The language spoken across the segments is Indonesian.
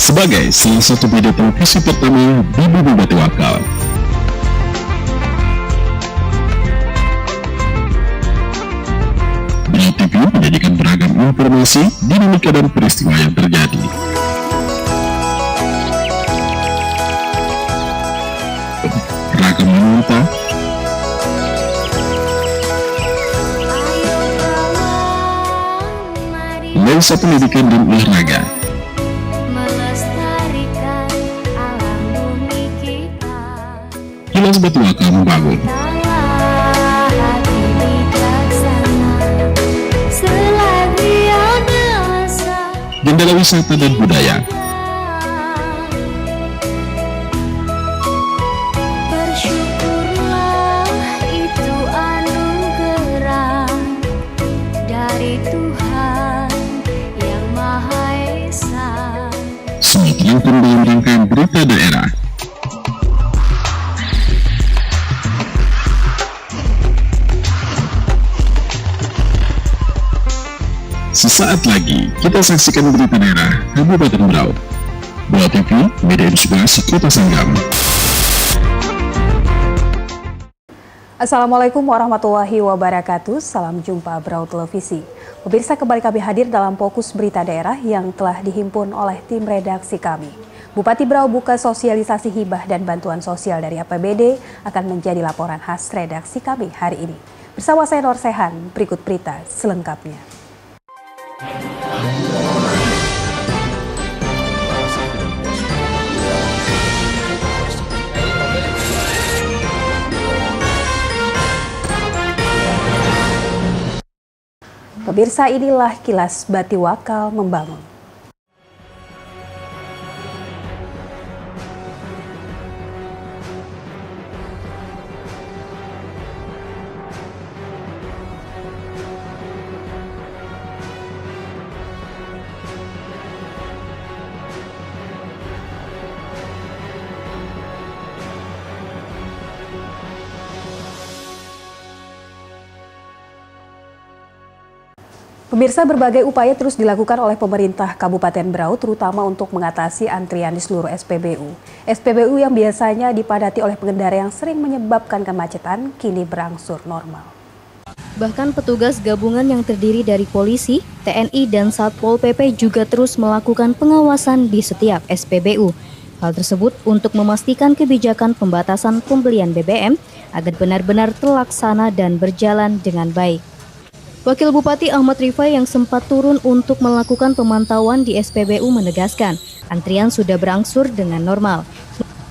Sebagai salah satu media televisi pertama di Bumi Batu Akal, Brau TV menyajikan beragam informasi, dinamika dan peristiwa yang terjadi. Ragam Manuanta, lensa pendidikan dan olahraga, Kilas Batu Akal membangun. Jendela wisata dan budaya. Bersyukurlah itu anugerah dari Tuhan yang Maha Esa. Semua terangkum dalam rangkaian berita daerah. Sesaat lagi kita saksikan berita daerah Kabupaten Brau. Brau TV, media inspirasi Kota Sanggam. Assalamualaikum warahmatullahi wabarakatuh. Salam jumpa Brau Televisi. Pemirsa, kembali kami hadir dalam fokus berita daerah yang telah dihimpun oleh tim redaksi kami. Bupati Brau buka sosialisasi hibah dan bantuan sosial dari APBD akan menjadi laporan khas redaksi kami hari ini. Bersama saya Nur Sehan, berikut berita selengkapnya. Pemirsa, inilah kilas Batu Akal membangun. Pemirsa, berbagai upaya terus dilakukan oleh pemerintah Kabupaten Brau, terutama untuk mengatasi antrian di seluruh SPBU. SPBU yang biasanya dipadati oleh pengendara yang sering menyebabkan kemacetan, kini berangsur normal. Bahkan petugas gabungan yang terdiri dari polisi, TNI, dan Satpol PP juga terus melakukan pengawasan di setiap SPBU. Hal tersebut untuk memastikan kebijakan pembatasan pembelian BBM agar benar-benar terlaksana dan berjalan dengan baik. Wakil Bupati Ahmad Rifai yang sempat turun untuk melakukan pemantauan di SPBU menegaskan, antrian sudah berangsur dengan normal.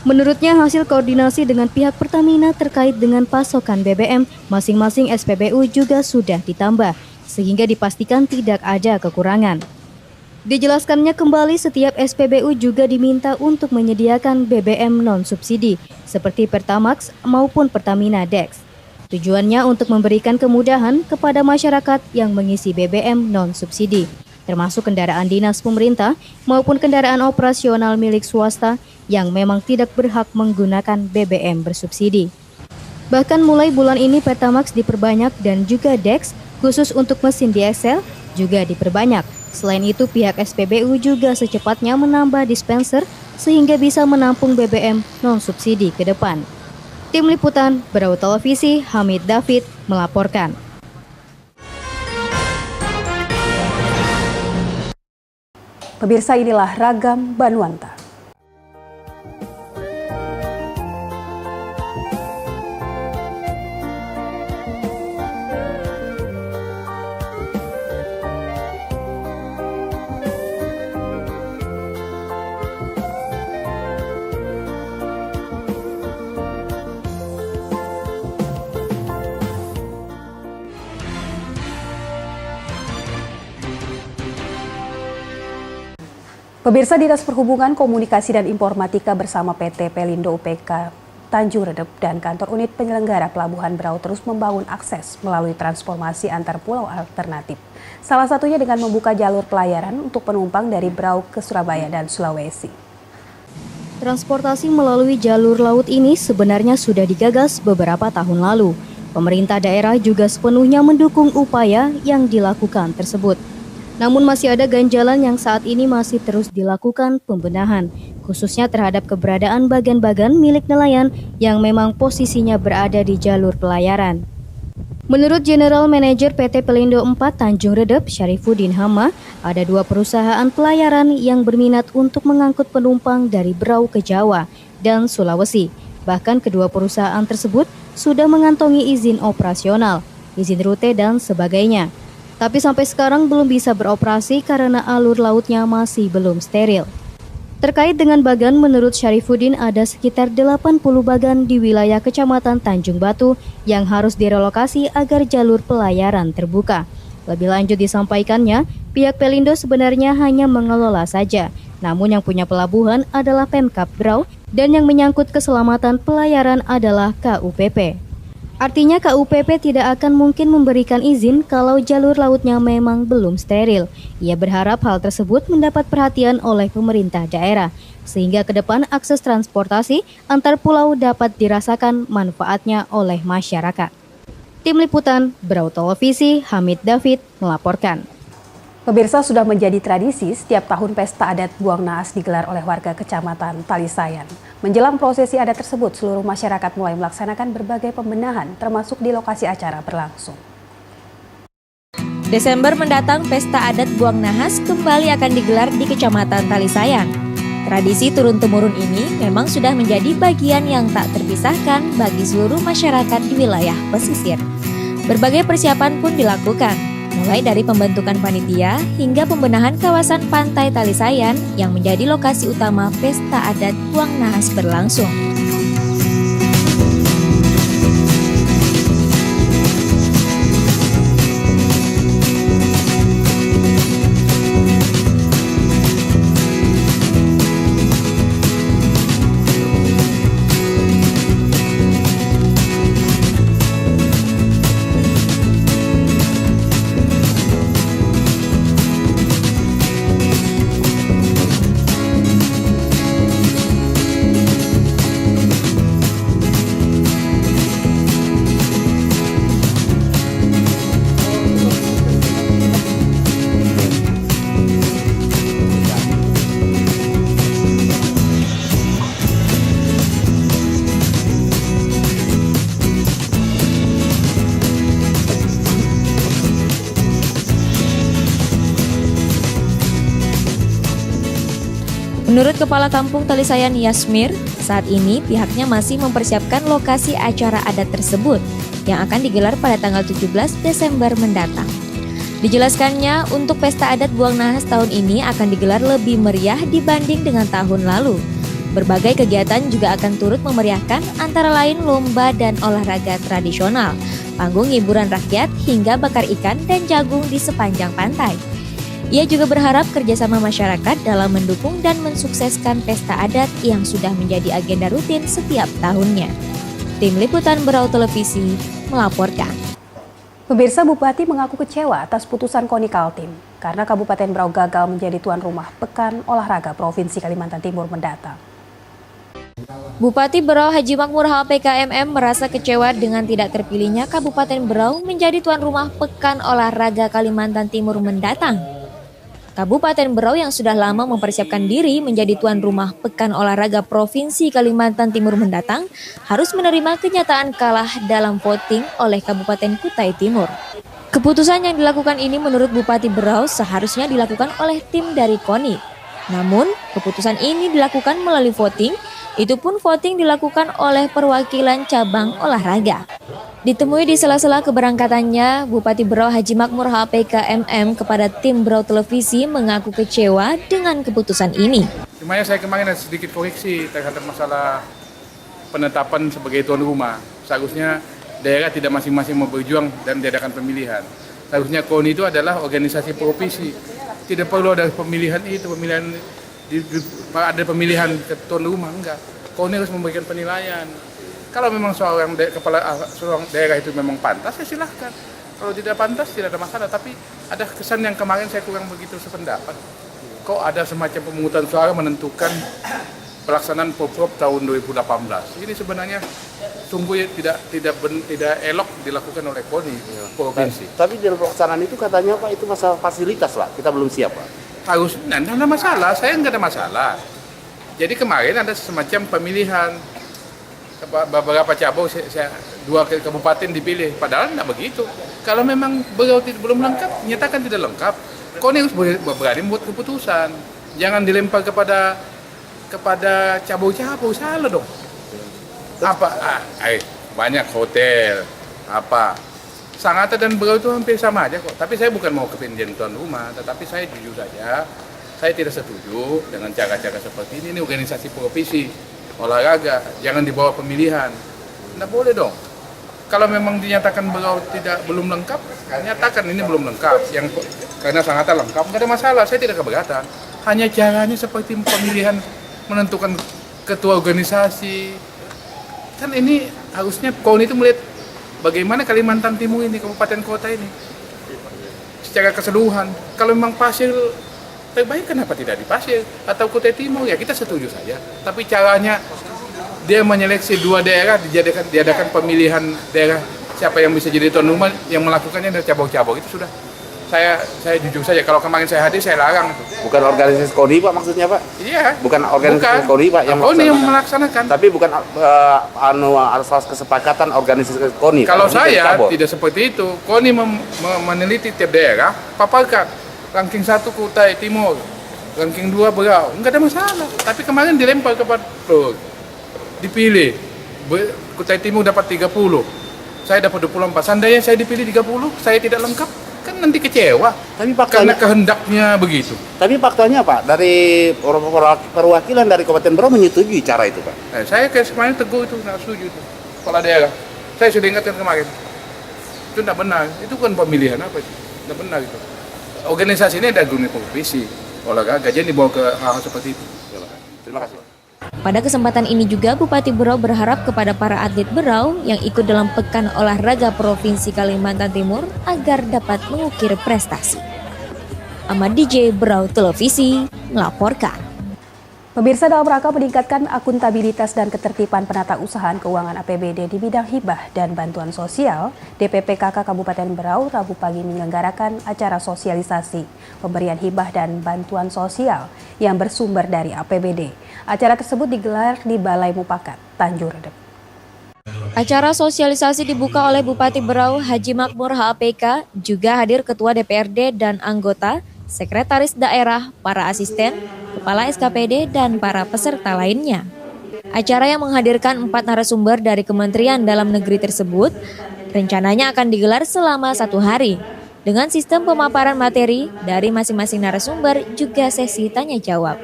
Menurutnya, hasil koordinasi dengan pihak Pertamina terkait dengan pasokan BBM, masing-masing SPBU juga sudah ditambah, sehingga dipastikan tidak ada kekurangan. Dijelaskannya kembali, setiap SPBU juga diminta untuk menyediakan BBM non-subsidi, seperti Pertamax maupun Pertamina Dex. Tujuannya untuk memberikan kemudahan kepada masyarakat yang mengisi BBM non-subsidi, termasuk kendaraan dinas pemerintah maupun kendaraan operasional milik swasta yang memang tidak berhak menggunakan BBM bersubsidi. Bahkan mulai bulan ini Pertamax diperbanyak dan juga Dex khusus untuk mesin diesel juga diperbanyak. Selain itu, pihak SPBU juga secepatnya menambah dispenser sehingga bisa menampung BBM non-subsidi ke depan. Tim Liputan Brau Televisi, Hamid David melaporkan. Pemirsa, inilah Ragam Manuanta. Pemirsa, Dinas Perhubungan Komunikasi dan Informatika bersama PT Pelindo UPK Tanjung Redep dan kantor unit penyelenggara Pelabuhan Berau terus membangun akses melalui transformasi antar pulau alternatif. Salah satunya dengan membuka jalur pelayaran untuk penumpang dari Berau ke Surabaya dan Sulawesi. Transportasi melalui jalur laut ini sebenarnya sudah digagas beberapa tahun lalu. Pemerintah daerah juga sepenuhnya mendukung upaya yang dilakukan tersebut. Namun masih ada ganjalan yang saat ini masih terus dilakukan pembenahan, khususnya terhadap keberadaan bagan-bagan milik nelayan yang memang posisinya berada di jalur pelayaran. Menurut General Manager PT Pelindo 4 Tanjung Redep, Syarifuddin Hama, ada 2 perusahaan pelayaran yang berminat untuk mengangkut penumpang dari Berau ke Jawa dan Sulawesi. Bahkan kedua perusahaan tersebut sudah mengantongi izin operasional, izin rute dan sebagainya. Tapi sampai sekarang belum bisa beroperasi karena alur lautnya masih belum steril. Terkait dengan bagan, menurut Syarifuddin ada sekitar 80 bagan di wilayah Kecamatan Tanjung Batu yang harus direlokasi agar jalur pelayaran terbuka. Lebih lanjut disampaikannya, pihak Pelindo sebenarnya hanya mengelola saja. Namun yang punya pelabuhan adalah Pemkab Berau dan yang menyangkut keselamatan pelayaran adalah KUPP. Artinya KUPP tidak akan mungkin memberikan izin kalau jalur lautnya memang belum steril. Ia berharap hal tersebut mendapat perhatian oleh pemerintah daerah, sehingga ke depan akses transportasi antar pulau dapat dirasakan manfaatnya oleh masyarakat. Tim Liputan Berau Televisi, Hamid David melaporkan. Pemirsa, sudah menjadi tradisi setiap tahun pesta adat Buang Naas digelar oleh warga Kecamatan Talisayan. Menjelang prosesi adat tersebut, seluruh masyarakat mulai melaksanakan berbagai pembenahan, termasuk di lokasi acara berlangsung. Desember mendatang, pesta adat Buang Nahas kembali akan digelar di Kecamatan Talisayan. Tradisi turun-temurun ini memang sudah menjadi bagian yang tak terpisahkan bagi seluruh masyarakat di wilayah pesisir. Berbagai persiapan pun dilakukan, mulai dari pembentukan panitia hingga pembenahan kawasan pantai Talisayan yang menjadi lokasi utama pesta adat Buang Nahas berlangsung. Menurut Kepala Kampung Talisayan Yasmir, saat ini pihaknya masih mempersiapkan lokasi acara adat tersebut yang akan digelar pada tanggal 17 Desember mendatang. Dijelaskannya, untuk pesta adat Buang Nahas tahun ini akan digelar lebih meriah dibanding dengan tahun lalu. Berbagai kegiatan juga akan turut memeriahkan, antara lain lomba dan olahraga tradisional, panggung hiburan rakyat hingga bakar ikan dan jagung di sepanjang pantai. Ia juga berharap kerjasama masyarakat dalam mendukung dan mensukseskan pesta adat yang sudah menjadi agenda rutin setiap tahunnya. Tim Liputan Berau Televisi melaporkan. Pemirsa, Bupati mengaku kecewa atas putusan KONI Kaltim karena Kabupaten Berau gagal menjadi tuan rumah Pekan Olahraga Provinsi Kalimantan Timur mendatang. Bupati Berau Haji Makmur HPKMM merasa kecewa dengan tidak terpilihnya Kabupaten Berau menjadi tuan rumah Pekan Olahraga Kalimantan Timur mendatang. Kabupaten Berau yang sudah lama mempersiapkan diri menjadi tuan rumah Pekan Olahraga Provinsi Kalimantan Timur mendatang harus menerima kenyataan kalah dalam voting oleh Kabupaten Kutai Timur. Keputusan yang dilakukan ini menurut Bupati Berau seharusnya dilakukan oleh tim dari KONI. Namun, keputusan ini dilakukan melalui voting, itu pun voting dilakukan oleh perwakilan cabang olahraga. Ditemui di sela-sela keberangkatannya, Bupati Berau Haji Makmur HPKMM kepada tim Berau Televisi mengaku kecewa dengan keputusan ini. Cuma saya kemarin ada sedikit koreksi terhadap masalah penetapan sebagai tuan rumah. Seharusnya daerah tidak masing-masing mau berjuang dan diadakan pemilihan. Seharusnya KONI itu adalah organisasi provinsi. Tidak perlu ada pemilihan itu, pemilihan ada pemilihan tuan rumah, enggak. KONI harus memberikan penilaian. Kalau memang seorang daerah itu memang pantas, ya silahkan. Kalau tidak pantas, tidak ada masalah. Tapi ada kesan yang kemarin saya kurang begitu sependapat. Kok ada semacam pemungutan suara menentukan pelaksanaan Poprov tahun 2018. Ini sebenarnya sungguh tidak elok dilakukan oleh KONI provinsi. Tapi dalam pelaksanaan itu katanya Pak, itu masalah fasilitas Pak, kita belum siap Pak. Harus, tidak ada masalah, saya nggak ada masalah. Jadi kemarin ada semacam pemilihan beberapa cabang, dua kabupaten dipilih, padahal tidak begitu. Kalau memang beliau belum lengkap, nyatakan tidak lengkap. KONI harus berani membuat keputusan. Jangan dilempar kepada cabang-cabang, salah dong. Banyak hotel, Sangatta dan beliau itu hampir sama aja kok. Tapi saya bukan mau kepentingan tuan rumah, tetapi saya jujur saja, saya tidak setuju dengan cara-cara seperti ini. Ini organisasi provinsi olahraga, jangan dibawa pemilihan. Tidak boleh dong. Kalau memang dinyatakan beliau belum lengkap, nyatakan ini belum lengkap. Karena Sangatta lengkap, nggak ada masalah. Saya tidak keberatan. Hanya caranya seperti pemilihan menentukan ketua organisasi. Kan ini harusnya KONI itu melihat bagaimana Kalimantan Timur ini, kabupaten kota ini secara keseluruhan. Kalau memang Pasir terbaik, kenapa tidak di Pasir atau Kutai Timur? Ya kita setuju saja. Tapi caranya dia menyeleksi dua daerah, diadakan pemilihan daerah siapa yang bisa jadi tuan rumah, yang melakukannya dari cabang-cabang itu sudah. Saya jujur saja, kalau kemarin saya hadir saya larang itu. Bukan organisasi KONI Pak maksudnya Pak? Iya. Bukan organisasi KONI Pak yang melaksanakan. Tapi bukan asas kesepakatan organisasi KONI. Kalau saya tidak seperti itu. KONI meneliti tiap daerah, paparkan ranking 1 Kutai Timur, ranking 2 Berau, enggak ada masalah. Tapi kemarin dilempar kepada dipilih. Kutai Timur dapat 30. Saya dapat 24. Seandainya saya dipilih 30, saya tidak lengkap, kan nanti kecewa. Tapi karena kehendaknya begitu. Tapi faktanya Pak, dari perwakilan dari Kabupaten Berau menyetujui cara itu Pak. Saya kemarin teguh itu, nggak setuju itu. Kepala daerah, saya sudah ingatkan kemarin. Itu tidak benar. Itu kan pemilihan apa itu? Tidak benar itu. Organisasi ini ada guna provinsi, olahraga, jadi dibawa ke hal-hal seperti itu. Terima kasih. Pada kesempatan ini juga Bupati Berau berharap kepada para atlet Berau yang ikut dalam Pekan Olahraga Provinsi Kalimantan Timur agar dapat mengukir prestasi. Ahmad DJ, Berau Televisi, melaporkan. Pemirsa, dalam rangka meningkatkan akuntabilitas dan ketertiban penata usahaan keuangan APBD di bidang hibah dan bantuan sosial, DPPKK Kabupaten Berau Rabu pagi menyelenggarakan acara sosialisasi pemberian hibah dan bantuan sosial yang bersumber dari APBD. Acara tersebut digelar di Balai Mupakat, Tanjung Redep. Acara sosialisasi dibuka oleh Bupati Berau Haji Makmur HAPK, juga hadir Ketua DPRD dan anggota, Sekretaris Daerah, para asisten, Kepala SKPD, dan para peserta lainnya. Acara yang menghadirkan 4 narasumber dari Kementerian Dalam Negeri tersebut rencananya akan digelar selama 1 hari dengan sistem pemaparan materi dari masing-masing narasumber, juga sesi tanya jawab.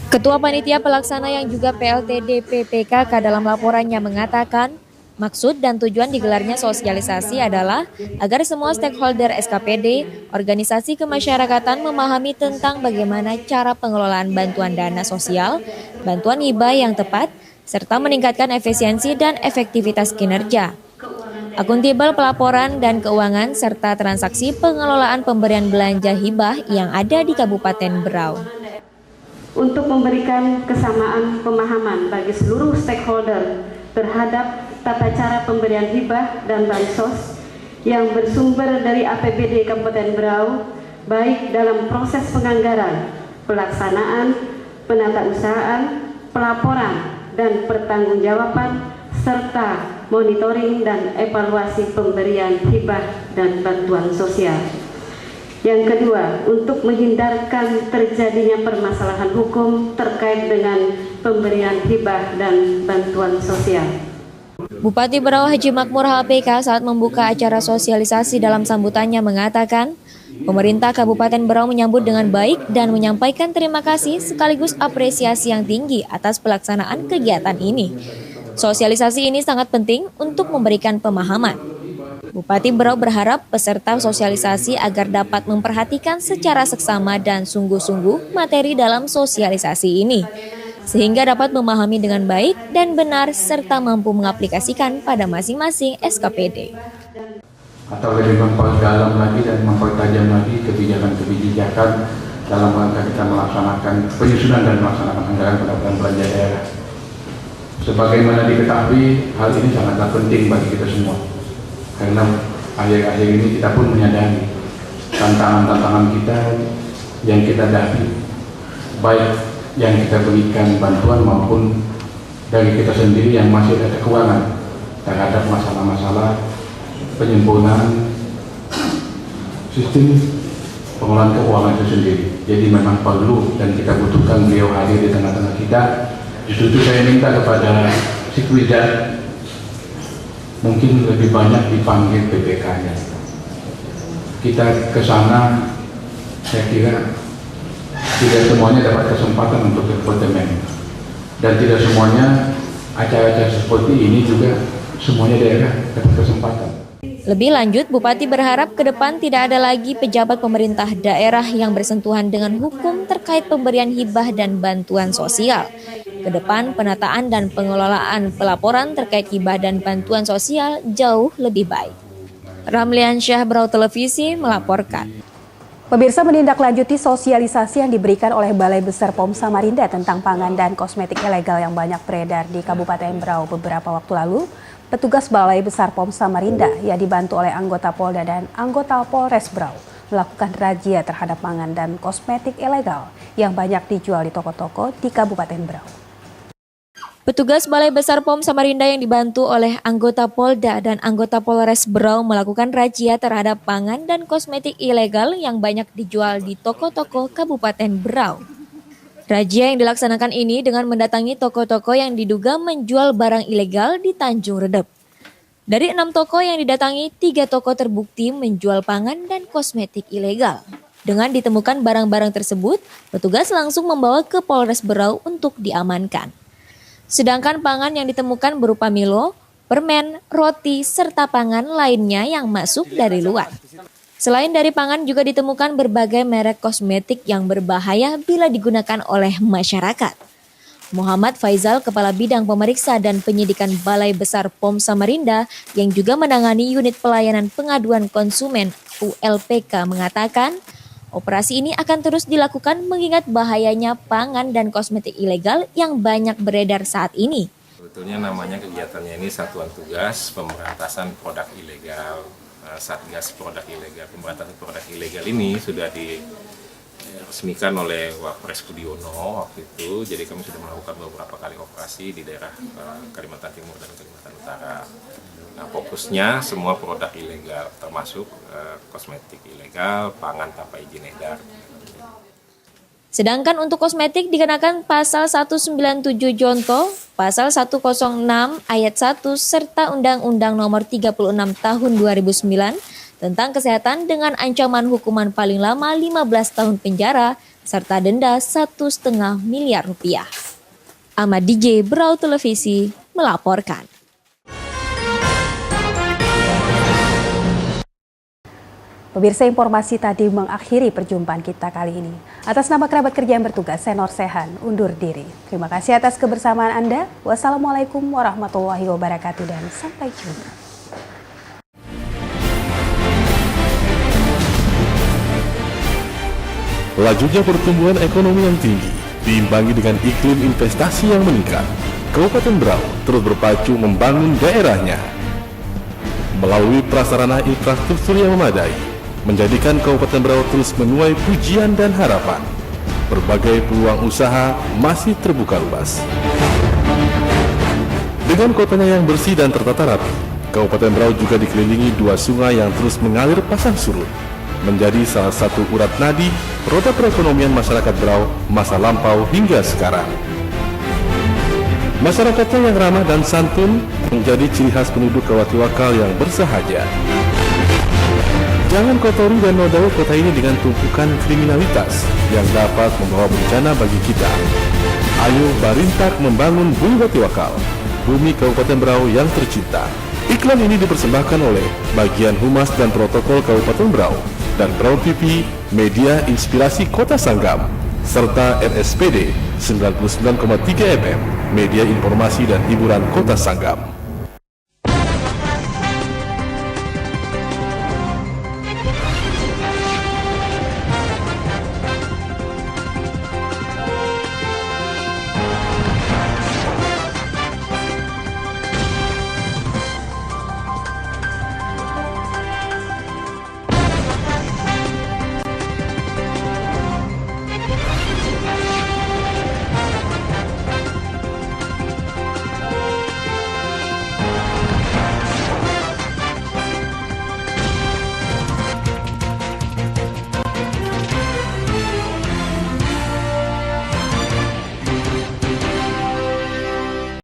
Ketua Panitia Pelaksana yang juga PLT DPPKK dalam laporannya mengatakan, maksud dan tujuan digelarnya sosialisasi adalah agar semua stakeholder SKPD, organisasi kemasyarakatan memahami tentang bagaimana cara pengelolaan bantuan dana sosial, bantuan hibah yang tepat, serta meningkatkan efisiensi dan efektivitas kinerja. Akuntabel pelaporan dan keuangan serta transaksi pengelolaan pemberian belanja hibah yang ada di Kabupaten Berau. Untuk memberikan kesamaan pemahaman bagi seluruh stakeholder terhadap tata cara pemberian hibah dan bansos yang bersumber dari APBD Kabupaten Berau, baik dalam proses penganggaran, pelaksanaan, penatausahaan, pelaporan, dan pertanggungjawaban, serta monitoring dan evaluasi pemberian hibah dan bantuan sosial. Yang kedua, untuk menghindarkan terjadinya permasalahan hukum terkait dengan pemberian hibah dan bantuan sosial. Bupati Berau Haji Makmur HPK saat membuka acara sosialisasi dalam sambutannya mengatakan, pemerintah Kabupaten Berau menyambut dengan baik dan menyampaikan terima kasih sekaligus apresiasi yang tinggi atas pelaksanaan kegiatan ini. Sosialisasi ini sangat penting untuk memberikan pemahaman. Bupati Berau berharap peserta sosialisasi agar dapat memperhatikan secara seksama dan sungguh-sungguh materi dalam sosialisasi ini, sehingga dapat memahami dengan baik dan benar serta mampu mengaplikasikan pada masing-masing SKPD. Atau lebih memperdalam lagi dan mempertajam lagi kebijakan-kebijakan dalam rangka kita melaksanakan penyusunan dan melaksanakan anggaran pendapatan belanja daerah. Sebagaimana diketahui, hal ini sangatlah penting bagi kita semua. Karena akhir-akhir ini kita pun menyadari tantangan-tantangan kita yang kita hadapi, baik yang kita berikan bantuan maupun dari kita sendiri yang masih ada kekurangan terhadap masalah-masalah penyempurnaan sistem pengelolaan keuangan itu sendiri. Jadi memang perlu dan kita butuhkan beliau hadir di tengah-tengah kita. Justru itu saya minta kepada Sikwijat mungkin lebih banyak dipanggil PPK-nya. Kita ke sana, saya kira tidak semuanya dapat kesempatan untuk bertemu, dan tidak semuanya acara-acara seperti ini juga semuanya daerah dapat kesempatan. Lebih lanjut, Bupati berharap ke depan tidak ada lagi pejabat pemerintah daerah yang bersentuhan dengan hukum terkait pemberian hibah dan bantuan sosial. Ke depan, penataan dan pengelolaan pelaporan terkait hibah dan bantuan sosial jauh lebih baik. Ramliansyah, Berau Televisi, melaporkan. Pemirsa, menindaklanjuti sosialisasi yang diberikan oleh Balai Besar POM Samarinda tentang pangan dan kosmetik ilegal yang banyak beredar di Kabupaten Berau beberapa waktu lalu, petugas Balai Besar POM Samarinda yang dibantu oleh anggota Polda dan anggota Polres Berau melakukan razia terhadap pangan dan kosmetik ilegal yang banyak dijual di toko-toko di Kabupaten Berau. Petugas Balai Besar POM Samarinda yang dibantu oleh anggota Polda dan anggota Polres Berau melakukan razia terhadap pangan dan kosmetik ilegal yang banyak dijual di toko-toko Kabupaten Berau. Razia yang dilaksanakan ini dengan mendatangi toko-toko yang diduga menjual barang ilegal di Tanjung Redep. Dari 6 toko yang didatangi, 3 toko terbukti menjual pangan dan kosmetik ilegal. Dengan ditemukan barang-barang tersebut, petugas langsung membawa ke Polres Berau untuk diamankan. Sedangkan pangan yang ditemukan berupa Milo, permen, roti, serta pangan lainnya yang masuk dari luar. Selain dari pangan juga ditemukan berbagai merek kosmetik yang berbahaya bila digunakan oleh masyarakat. Muhammad Faizal, Kepala Bidang Pemeriksa dan Penyidikan Balai Besar POM Samarinda yang juga menangani unit pelayanan pengaduan konsumen ULPK mengatakan, operasi ini akan terus dilakukan mengingat bahayanya pangan dan kosmetik ilegal yang banyak beredar saat ini. Sebetulnya namanya kegiatannya ini Satuan Tugas Pemberantasan Produk Ilegal. Satgas Produk Ilegal. Pemberantasan produk ilegal ini sudah diresmikan oleh Wapres Budiono waktu itu. Jadi kami sudah melakukan beberapa kali operasi di daerah Kalimantan Timur dan Kalimantan Utara. Nah, fokusnya semua produk ilegal, termasuk kosmetik ilegal, pangan tanpa izin edar. Sedangkan untuk kosmetik dikenakan pasal 197 Jonto, pasal 106 ayat 1 serta Undang-Undang Nomor 36 Tahun 2009 tentang kesehatan dengan ancaman hukuman paling lama 15 tahun penjara serta denda 1,5 miliar rupiah. Ahmad DJ, Berau Televisi, melaporkan. Pemirsa, informasi tadi mengakhiri perjumpaan kita kali ini. Atas nama kerabat kerja yang bertugas, saya Nur Sehan undur diri. Terima kasih atas kebersamaan Anda. Wassalamualaikum warahmatullahi wabarakatuh dan sampai jumpa. Lajunya pertumbuhan ekonomi yang tinggi diimbangi dengan iklim investasi yang meningkat. Kabupaten Berau terus berpacu membangun daerahnya melalui prasarana infrastruktur yang memadai, menjadikan Kabupaten Berau terus menuai pujian dan harapan. Berbagai peluang usaha masih terbuka luas. Dengan kotanya yang bersih dan tertata rapi, Kabupaten Berau juga dikelilingi 2 sungai yang terus mengalir pasang surut, menjadi salah satu urat nadi roda perekonomian masyarakat Berau masa lampau hingga sekarang. Masyarakatnya yang ramah dan santun menjadi ciri khas penduduk Kawatiwakal yang bersahaja. Jangan kotori dan nodai kota ini dengan tumpukan kriminalitas yang dapat membawa bencana bagi kita. Ayo barintak membangun Bumi Watiwakal, bumi Kabupaten Berau yang tercinta. Iklan ini dipersembahkan oleh Bagian Humas dan Protokol Kabupaten Berau dan Berau TV, Media Inspirasi Kota Sanggam, serta RSPD 99,3 FM, Media Informasi dan Hiburan Kota Sanggam.